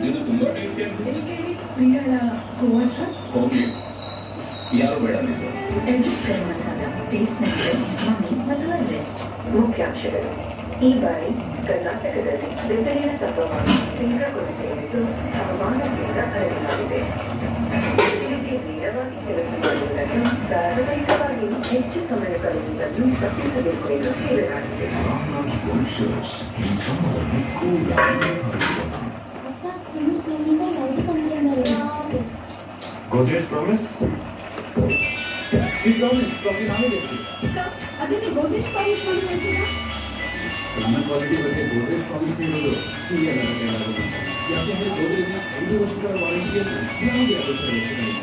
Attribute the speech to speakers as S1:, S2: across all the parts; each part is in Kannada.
S1: ಇದು ತುಂಬಾ ಟೇಸ್ಟಿ ಅಂತ ಹೋಗ್ಲಿ ಯಾರು ಬೇಡ ನೀವು
S2: Everest garam masala ಟೇಸ್ಟ್ನ best mummy ಮತ್ತು ಎವರೆಸ್ಟ್ ಮುಖ್ಯಾಂಶಗಳು. ಈ ಬಾರಿ ಕರ್ನಾಟಕದಲ್ಲಿ ಬೆಂಗಳೂರಿನ ತಾಪಮಾನ ತೀವ್ರಗೊಳಿಸಿದ್ದು ಹವಾಮಾನದಿಂದ ಹರಡಲಾಗಿದೆ. ಇದಕ್ಕೆ ನೇರವಾಗಿ ಕೆಲಸ ಮಾಡುವುದನ್ನು ಸಾರ್ವಜನಿಕವಾಗಿ ಹೆಚ್ಚು ಸಮಯ ಕಳೆಯುವುದನ್ನು ತಪ್ಪಿಸಬೇಕು ಎಂದು ಹೇಳಲಾಗಿದೆ.
S3: Godrej promise?
S4: We promise, profit ನಾವೇ ಕೊಡ್ತೀವಿ.
S5: ಅದನ್ನೇ ಗೋದ್ರೇಜ್ ಪ್ರಾಮಿಸ್ ಮಾಡಿ ಹೇಳ್ತೀರಾ?
S4: ನನ್ನ ಕ್ವಾಲಿಟಿ ಬಗ್ಗೆ ಗೋದ್ರೇಜ್ ಪ್ರಾಮಿಸ್ ನೀಡೋದು ಹೀಗೆ ನನಗೆ ಆಗೋದು. ಯಾಕೆಂದರೆ ಗೋದ್ರೇಜ್ನ 5 ವರ್ಷಗಳ ವಾರಂಟಿಯನ್ನು ಯಾವುದೇ ಆಲೋಚನೆ ಇಲ್ಲ.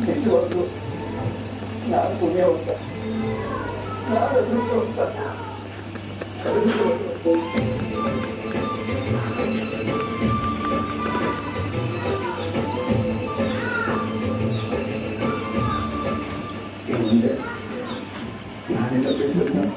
S4: ನಿಜವಾಗ್ಲೂ ನಾನು ಪುಣ್ಯ ಹೋಗ್ತ ನಾನು ಅದೃಷ್ಟ ಹೋಗ್ತ ಮುಂದೆ ನಾನೆಲ್ಲ ಬೇಕು ನನ್ನ